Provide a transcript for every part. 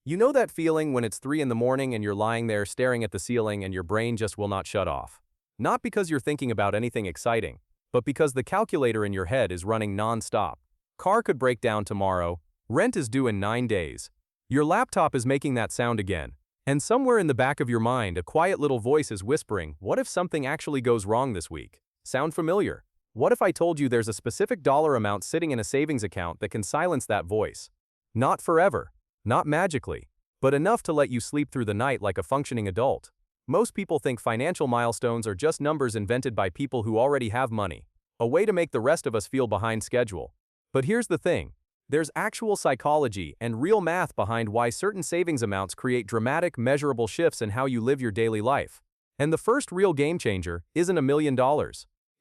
You know that feeling when it's 3 in the morning and you're lying there staring at the ceiling and your brain just will not shut off? Not because you're thinking about anything exciting, but because the calculator in your head is running non-stop. Car could break down tomorrow, rent is due in 9 days. Your laptop is making that sound again. And somewhere in the back of your mind, a quiet little voice is whispering, what if something actually goes wrong this week? Sound familiar? What if I told you there's a specific dollar amount sitting in a savings account that can silence that voice? Not forever. Not magically, but enough to let you sleep through the night like a functioning adult. Most people think financial milestones are just numbers invented by people who already have money, a way to make the rest of us feel behind schedule. But here's the thing. There's actual psychology and real math behind why certain savings amounts create dramatic, measurable shifts in how you live your daily life. And the first real game changer isn't $1 million.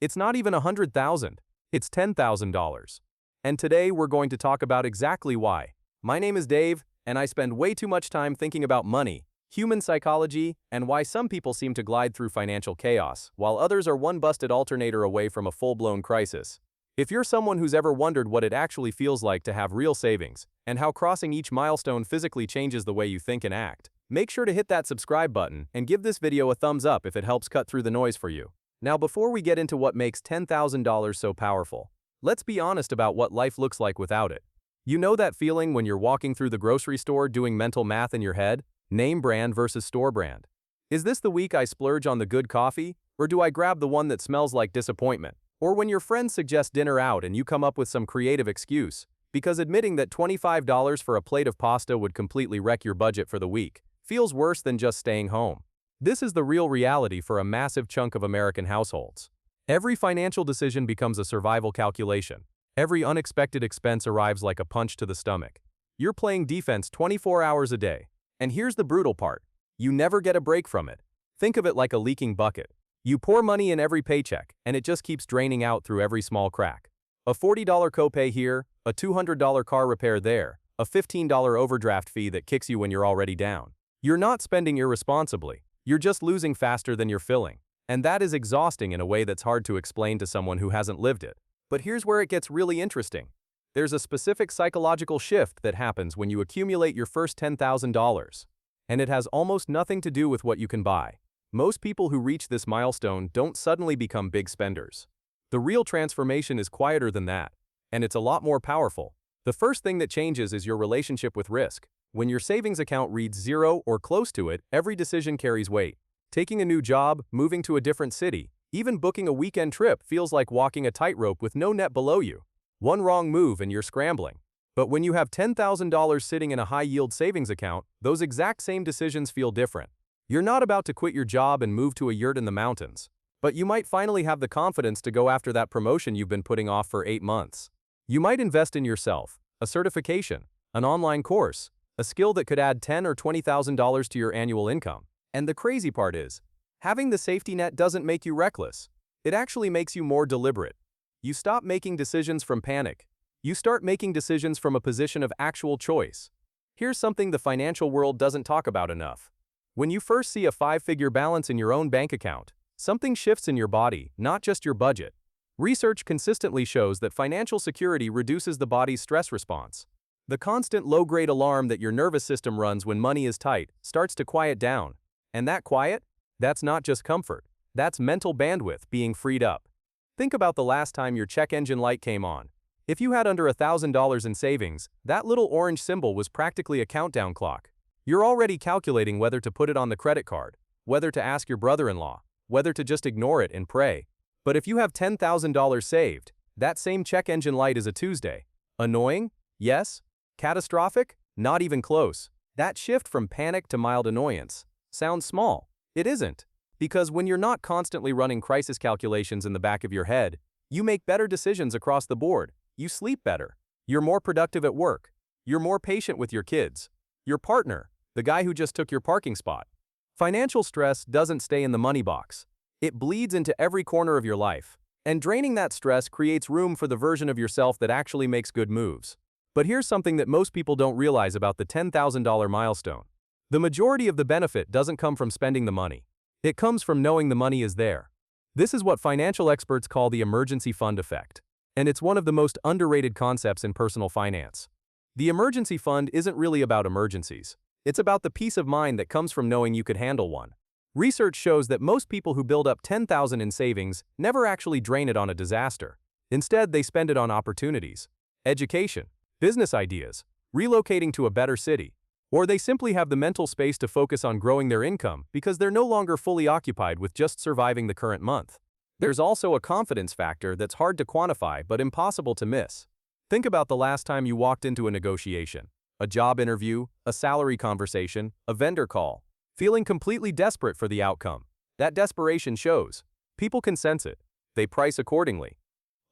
It's not even 100,000. It's $10,000. And today we're going to talk about exactly why. My name is Dave, and I spend way too much time thinking about money, human psychology, and why some people seem to glide through financial chaos, while others are one busted alternator away from a full-blown crisis. If you're someone who's ever wondered what it actually feels like to have real savings, and how crossing each milestone physically changes the way you think and act, make sure to hit that subscribe button and give this video a thumbs up if it helps cut through the noise for you. Now before we get into what makes $10,000 so powerful, let's be honest about what life looks like without it. You know that feeling when you're walking through the grocery store doing mental math in your head? Name brand versus store brand. Is this the week I splurge on the good coffee, or do I grab the one that smells like disappointment? Or when your friends suggest dinner out and you come up with some creative excuse, because admitting that $25 for a plate of pasta would completely wreck your budget for the week feels worse than just staying home. This is the real reality for a massive chunk of American households. Every financial decision becomes a survival calculation. Every unexpected expense arrives like a punch to the stomach. You're playing defense 24 hours a day. And here's the brutal part. You never get a break from it. Think of it like a leaking bucket. You pour money in every paycheck, and it just keeps draining out through every small crack. A $40 copay here, a $200 car repair there, a $15 overdraft fee that kicks you when you're already down. You're not spending irresponsibly. You're just losing faster than you're filling. And that is exhausting in a way that's hard to explain to someone who hasn't lived it. But here's where it gets really interesting. There's a specific psychological shift that happens when you accumulate your first $10,000. And it has almost nothing to do with what you can buy. Most people who reach this milestone don't suddenly become big spenders. The real transformation is quieter than that, and it's a lot more powerful. The first thing that changes is your relationship with risk. When your savings account reads zero or close to it, every decision carries weight. Taking a new job, moving to a different city, even booking a weekend trip feels like walking a tightrope with no net below you. One wrong move and you're scrambling. But when you have $10,000 sitting in a high-yield savings account, those exact same decisions feel different. You're not about to quit your job and move to a yurt in the mountains. But you might finally have the confidence to go after that promotion you've been putting off for 8 months. You might invest in yourself, a certification, an online course, a skill that could add $10,000 or $20,000 to your annual income. And the crazy part is, having the safety net doesn't make you reckless. It actually makes you more deliberate. You stop making decisions from panic. You start making decisions from a position of actual choice. Here's something the financial world doesn't talk about enough. When you first see a 5-figure balance in your own bank account, something shifts in your body, not just your budget. Research consistently shows that financial security reduces the body's stress response. The constant low-grade alarm that your nervous system runs when money is tight starts to quiet down. And that quiet? That's not just comfort. That's mental bandwidth being freed up. Think about the last time your check engine light came on. If you had under $1,000 in savings, that little orange symbol was practically a countdown clock. You're already calculating whether to put it on the credit card, whether to ask your brother-in-law, whether to just ignore it and pray. But if you have $10,000 saved, that same check engine light is a Tuesday. Annoying? Yes. Catastrophic? Not even close. That shift from panic to mild annoyance sounds small. It isn't. Because when you're not constantly running crisis calculations in the back of your head, you make better decisions across the board. You sleep better. You're more productive at work. You're more patient with your kids. Your partner, the guy who just took your parking spot. Financial stress doesn't stay in the money box. It bleeds into every corner of your life. And draining that stress creates room for the version of yourself that actually makes good moves. But here's something that most people don't realize about the $10,000 milestone. The majority of the benefit doesn't come from spending the money. It comes from knowing the money is there. This is what financial experts call the emergency fund effect. And it's one of the most underrated concepts in personal finance. The emergency fund isn't really about emergencies. It's about the peace of mind that comes from knowing you could handle one. Research shows that most people who build up 10,000 in savings never actually drain it on a disaster. Instead, they spend it on opportunities, education, business ideas, relocating to a better city, or they simply have the mental space to focus on growing their income because they're no longer fully occupied with just surviving the current month. There's also a confidence factor that's hard to quantify but impossible to miss. Think about the last time you walked into a negotiation, a job interview, a salary conversation, a vendor call, feeling completely desperate for the outcome. That desperation shows. People can sense it. They price accordingly.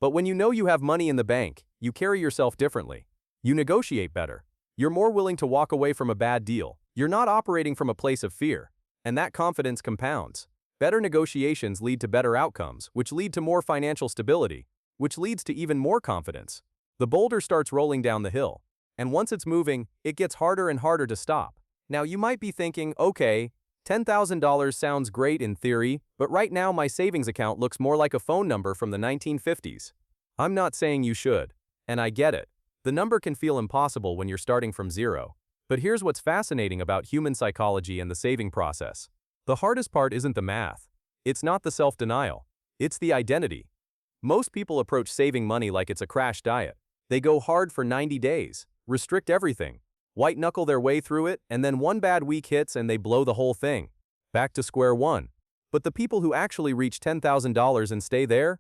But when you know you have money in the bank, you carry yourself differently. You negotiate better. You're more willing to walk away from a bad deal. You're not operating from a place of fear. And that confidence compounds. Better negotiations lead to better outcomes, which lead to more financial stability, which leads to even more confidence. The boulder starts rolling down the hill. And once it's moving, it gets harder and harder to stop. Now you might be thinking, okay, $10,000 sounds great in theory, but right now my savings account looks more like a phone number from the 1950s. I'm not saying you should. And I get it. The number can feel impossible when you're starting from zero. But here's what's fascinating about human psychology and the saving process. The hardest part isn't the math. It's not the self-denial. It's the identity. Most people approach saving money like it's a crash diet. They go hard for 90 days, restrict everything, white-knuckle their way through it, and then one bad week hits and they blow the whole thing. Back to square one. But the people who actually reach $10,000 and stay there,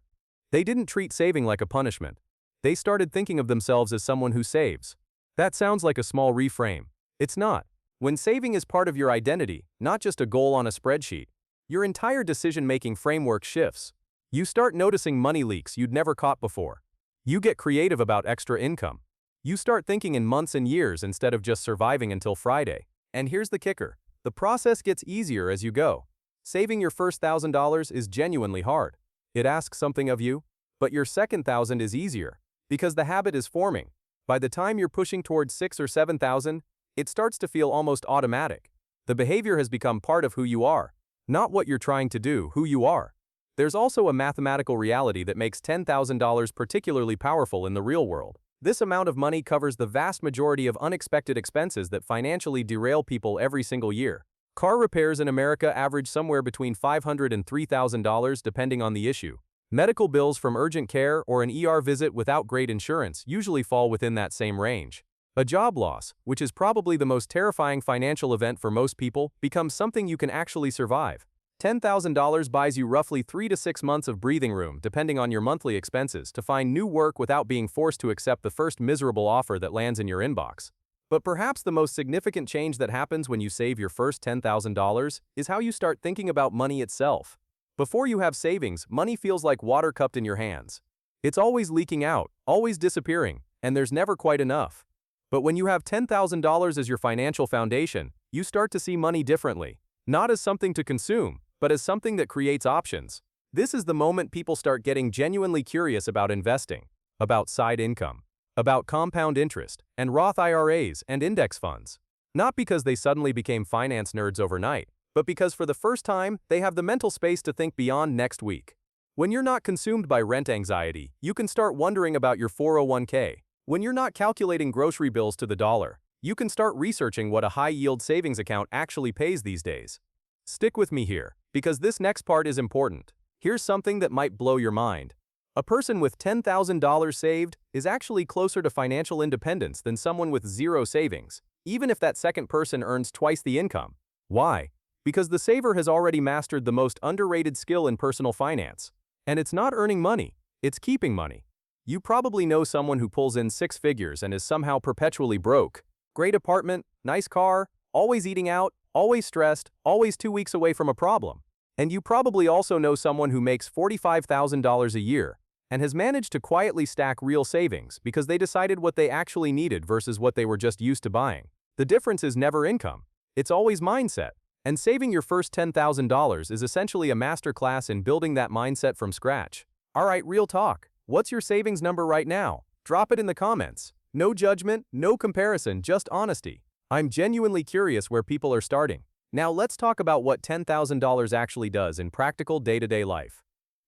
they didn't treat saving like a punishment. They started thinking of themselves as someone who saves. That sounds like a small reframe. It's not. When saving is part of your identity, not just a goal on a spreadsheet, your entire decision-making framework shifts. You start noticing money leaks you'd never caught before. You get creative about extra income. You start thinking in months and years instead of just surviving until Friday. And here's the kicker. The process gets easier as you go. Saving your first $1,000 is genuinely hard. It asks something of you, but your second 1,000 is easier because the habit is forming. By the time you're pushing towards 6 or 7,000, it starts to feel almost automatic. The behavior has become part of who you are, not what you're trying to do, who you are. There's also a mathematical reality that makes $10,000 particularly powerful in the real world. This amount of money covers the vast majority of unexpected expenses that financially derail people every single year. Car repairs in America average somewhere between $500 and $3,000 depending on the issue. Medical bills from urgent care or an ER visit without great insurance usually fall within that same range. A job loss, which is probably the most terrifying financial event for most people, becomes something you can actually survive. $10,000 buys you roughly 3 to 6 months of breathing room depending on your monthly expenses to find new work without being forced to accept the first miserable offer that lands in your inbox. But perhaps the most significant change that happens when you save your first $10,000 is how you start thinking about money itself. Before you have savings, money feels like water cupped in your hands. It's always leaking out, always disappearing, and there's never quite enough. But when you have $10,000 as your financial foundation, you start to see money differently. Not as something to consume, but as something that creates options. This is the moment people start getting genuinely curious about investing, about side income, about compound interest, and Roth IRAs and index funds. Not because they suddenly became finance nerds overnight, but because for the first time, they have the mental space to think beyond next week. When you're not consumed by rent anxiety, you can start wondering about your 401k. When you're not calculating grocery bills to the dollar, you can start researching what a high-yield savings account actually pays these days. Stick with me here, because this next part is important. Here's something that might blow your mind. A person with $10,000 saved is actually closer to financial independence than someone with zero savings, even if that second person earns twice the income. Why? Because the saver has already mastered the most underrated skill in personal finance. And it's not earning money, it's keeping money. You probably know someone who pulls in 6 figures and is somehow perpetually broke. Great apartment, nice car, always eating out, always stressed, always 2 weeks away from a problem. And you probably also know someone who makes $45,000 a year and has managed to quietly stack real savings because they decided what they actually needed versus what they were just used to buying. The difference is never income. It's always mindset. And saving your first $10,000 is essentially a masterclass in building that mindset from scratch. Alright, real talk. What's your savings number right now? Drop it in the comments. No judgment, no comparison, just honesty. I'm genuinely curious where people are starting. Now let's talk about what $10,000 actually does in practical day-to-day life.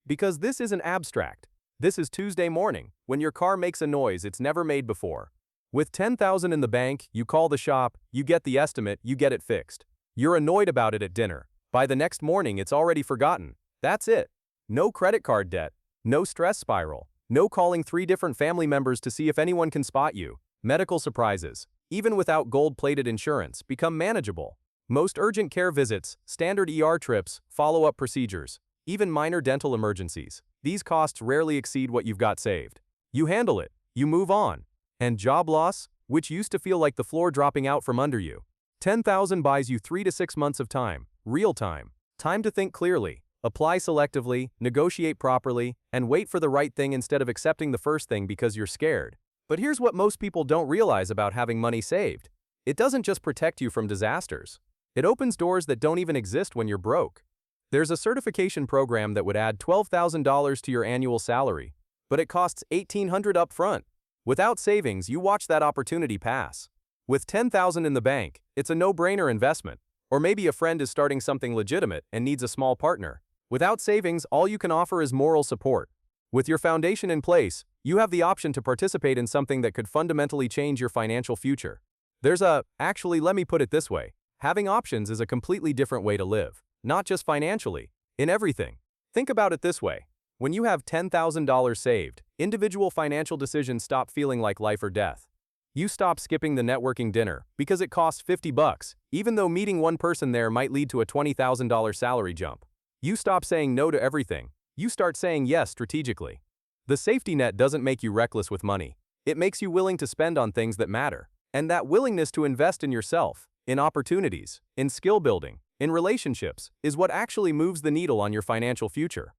Because this isn't abstract. This is Tuesday morning, when your car makes a noise it's never made before. With 10,000 in the bank, you call the shop, you get the estimate, you get it fixed. You're annoyed about it at dinner. By the next morning, it's already forgotten. That's it. No credit card debt. No stress spiral. No calling 3 different family members to see if anyone can spot you. Medical surprises, even without gold-plated insurance, become manageable. Most urgent care visits, standard ER trips, follow-up procedures, even minor dental emergencies. These costs rarely exceed what you've got saved. You handle it. You move on. And job loss, which used to feel like the floor dropping out from under you. 10,000 buys you 3 to 6 months of time, real time. Time to think clearly, apply selectively, negotiate properly, and wait for the right thing instead of accepting the first thing because you're scared. But here's what most people don't realize about having money saved. It doesn't just protect you from disasters. It opens doors that don't even exist when you're broke. There's a certification program that would add $12,000 to your annual salary, but it costs $1,800 up front. Without savings, you watch that opportunity pass. With 10,000 in the bank, it's a no-brainer investment. Or maybe a friend is starting something legitimate and needs a small partner. Without savings, all you can offer is moral support. With your foundation in place, you have the option to participate in something that could fundamentally change your financial future. Actually, let me put it this way. Having options is a completely different way to live. Not just financially, in everything. Think about it this way. When you have $10,000 saved, individual financial decisions stop feeling like life or death. You stop skipping the networking dinner because it costs $50, even though meeting one person there might lead to a $20,000 salary jump. You stop saying no to everything. You start saying yes strategically. The safety net doesn't make you reckless with money. It makes you willing to spend on things that matter. And that willingness to invest in yourself, in opportunities, in skill building, in relationships, is what actually moves the needle on your financial future.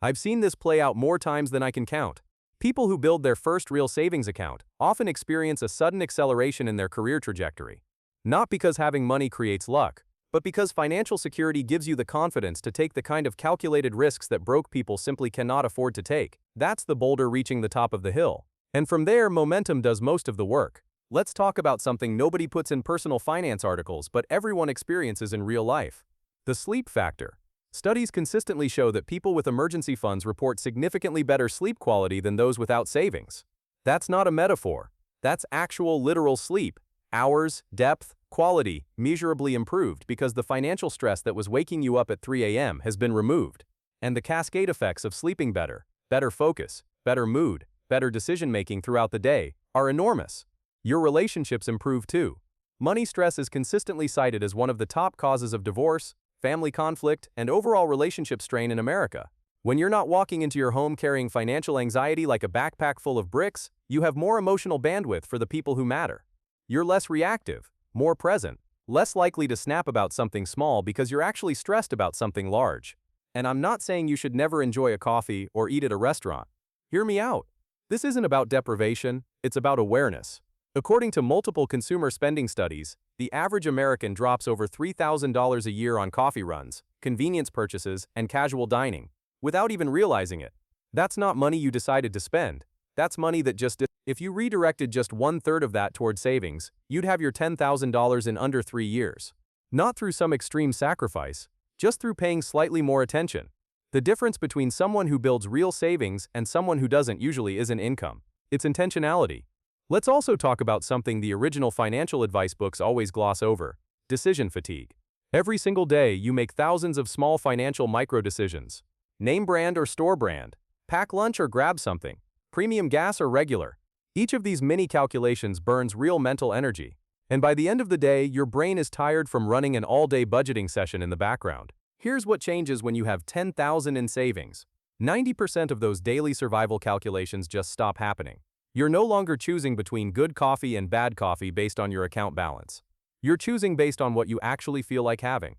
I've seen this play out more times than I can count. People who build their first real savings account often experience a sudden acceleration in their career trajectory. Not because having money creates luck, but because financial security gives you the confidence to take the kind of calculated risks that broke people simply cannot afford to take. That's the boulder reaching the top of the hill. And from there, momentum does most of the work. Let's talk about something nobody puts in personal finance articles but everyone experiences in real life. The sleep factor. Studies consistently show that people with emergency funds report significantly better sleep quality than those without savings. That's not a metaphor. That's actual literal sleep. Hours, depth, quality, measurably improved because the financial stress that was waking you up at 3 a.m. has been removed. And the cascade effects of sleeping better, better focus, better mood, better decision-making throughout the day, are enormous. Your relationships improve too. Money stress is consistently cited as one of the top causes of divorce, family conflict, and overall relationship strain in America. When you're not walking into your home carrying financial anxiety like a backpack full of bricks, you have more emotional bandwidth for the people who matter. You're less reactive, more present, less likely to snap about something small because you're actually stressed about something large. And I'm not saying you should never enjoy a coffee or eat at a restaurant. Hear me out. This isn't about deprivation, it's about awareness. According to multiple consumer spending studies, the average American drops over $3,000 a year on coffee runs, convenience purchases, and casual dining, without even realizing it. That's not money you decided to spend. That's money that just did. If you redirected just 1/3 of that toward savings, you'd have your $10,000 in under 3 years. Not through some extreme sacrifice, just through paying slightly more attention. The difference between someone who builds real savings and someone who doesn't usually isn't income. It's intentionality. Let's also talk about something the original financial advice books always gloss over: decision fatigue. Every single day, you make thousands of small financial micro-decisions. Name brand or store brand. Pack lunch or grab something. Premium gas or regular. Each of these mini calculations burns real mental energy. And by the end of the day, your brain is tired from running an all-day budgeting session in the background. Here's what changes when you have 10,000 in savings. 90% of those daily survival calculations just stop happening. You're no longer choosing between good coffee and bad coffee based on your account balance. You're choosing based on what you actually feel like having.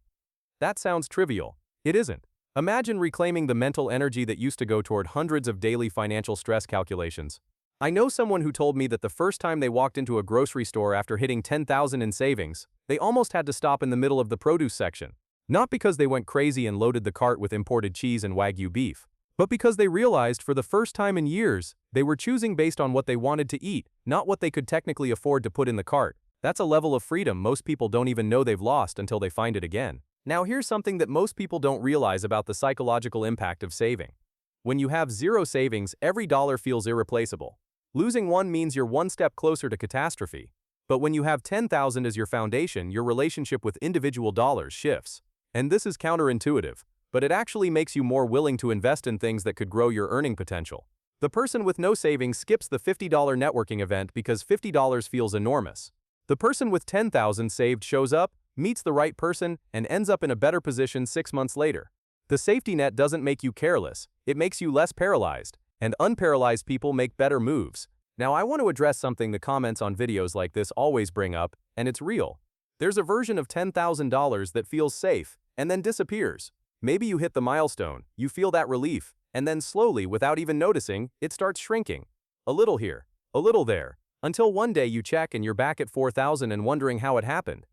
That sounds trivial. It isn't. Imagine reclaiming the mental energy that used to go toward hundreds of daily financial stress calculations. I know someone who told me that the first time they walked into a grocery store after hitting 10,000 in savings, they almost had to stop in the middle of the produce section. Not because they went crazy and loaded the cart with imported cheese and Wagyu beef, but because they realized for the first time in years, they were choosing based on what they wanted to eat, not what they could technically afford to put in the cart. That's a level of freedom most people don't even know they've lost until they find it again. Now here's something that most people don't realize about the psychological impact of saving. When you have zero savings, every dollar feels irreplaceable. Losing one means you're one step closer to catastrophe. But when you have 10,000 as your foundation, your relationship with individual dollars shifts. And this is counterintuitive, but it actually makes you more willing to invest in things that could grow your earning potential. The person with no savings skips the $50 networking event because $50 feels enormous. The person with 10,000 saved shows up, meets the right person, and ends up in a better position 6 months later. The safety net doesn't make you careless, it makes you less paralyzed, and unparalyzed people make better moves. Now I want to address something the comments on videos like this always bring up, and it's real. There's a version of $10,000 that feels safe, and then disappears. Maybe you hit the milestone, you feel that relief, and then slowly, without even noticing, it starts shrinking. A little here, a little there, until one day you check and you're back at 4,000 and wondering how it happened.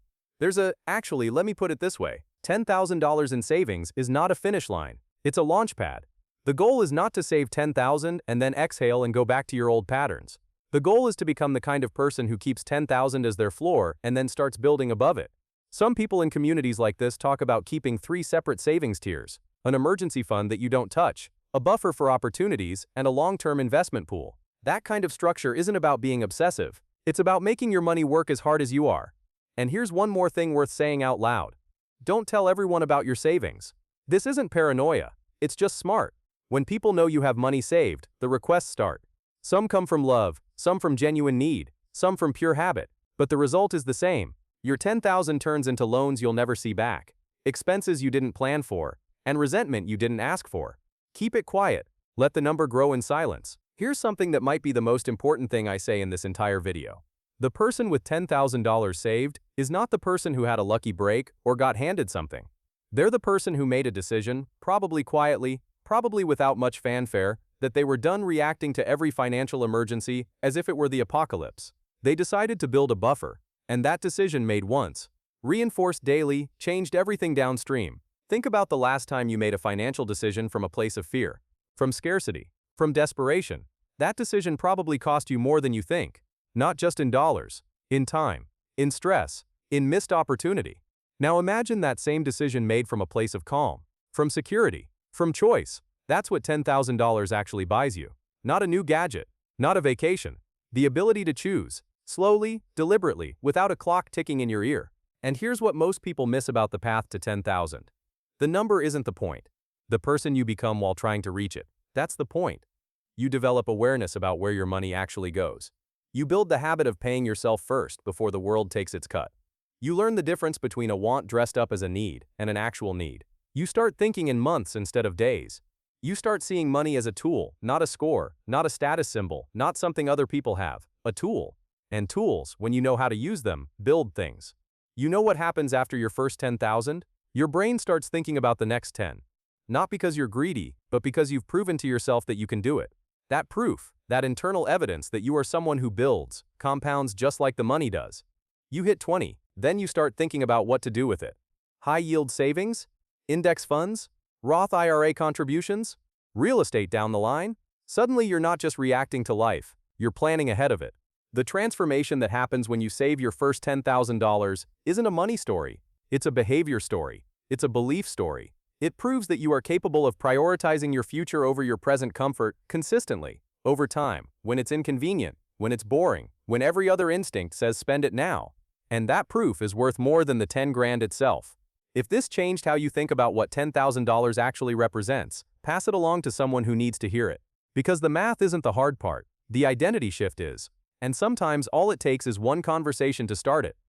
Actually, let me put it this way, $10,000 in savings is not a finish line, it's a launch pad. The goal is not to save 10,000 and then exhale and go back to your old patterns. The goal is to become the kind of person who keeps 10,000 as their floor and then starts building above it. Some people in communities like this talk about keeping 3 separate savings tiers, an emergency fund that you don't touch, a buffer for opportunities, and a long-term investment pool. That kind of structure isn't about being obsessive, it's about making your money work as hard as you are. And here's one more thing worth saying out loud. Don't tell everyone about your savings. This isn't paranoia, it's just smart. When people know you have money saved, the requests start. Some come from love, some from genuine need, some from pure habit, but the result is the same. Your 10,000 turns into loans you'll never see back, expenses you didn't plan for, and resentment you didn't ask for. Keep it quiet, let the number grow in silence. Here's something that might be the most important thing I say in this entire video. The person with $10,000 saved is not the person who had a lucky break or got handed something. They're the person who made a decision, probably quietly, probably without much fanfare, that they were done reacting to every financial emergency as if it were the apocalypse. They decided to build a buffer, and that decision made once, reinforced daily, changed everything downstream. Think about the last time you made a financial decision from a place of fear, from scarcity, from desperation. That decision probably cost you more than you think, not just in dollars, in time, in stress, in missed opportunity. Now imagine that same decision made from a place of calm, from security, from choice. That's what $10,000 actually buys you. Not a new gadget, not a vacation. The ability to choose, slowly, deliberately, without a clock ticking in your ear. And here's what most people miss about the path to 10,000. The number isn't the point. The person you become while trying to reach it. That's the point. You develop awareness about where your money actually goes. You build the habit of paying yourself first before the world takes its cut. You learn the difference between a want dressed up as a need and an actual need. You start thinking in months instead of days. You start seeing money as a tool, not a score, not a status symbol, not something other people have. A tool. And tools, when you know how to use them, build things. You know what happens after your first 10,000? Your brain starts thinking about the next 10. Not because you're greedy, but because you've proven to yourself that you can do it. That proof, that internal evidence that you are someone who builds, compounds just like the money does. You hit 20, then you start thinking about what to do with it. High-yield savings? Index funds? Roth IRA contributions? Real estate down the line? Suddenly you're not just reacting to life, you're planning ahead of it. The transformation that happens when you save your first $10,000 isn't a money story, it's a behavior story, it's a belief story. It proves that you are capable of prioritizing your future over your present comfort consistently, over time, when it's inconvenient, when it's boring, when every other instinct says spend it now. And that proof is worth more than the 10 grand itself. If this changed how you think about what $10,000 actually represents, pass it along to someone who needs to hear it. Because the math isn't the hard part, the identity shift is. And sometimes all it takes is one conversation to start it.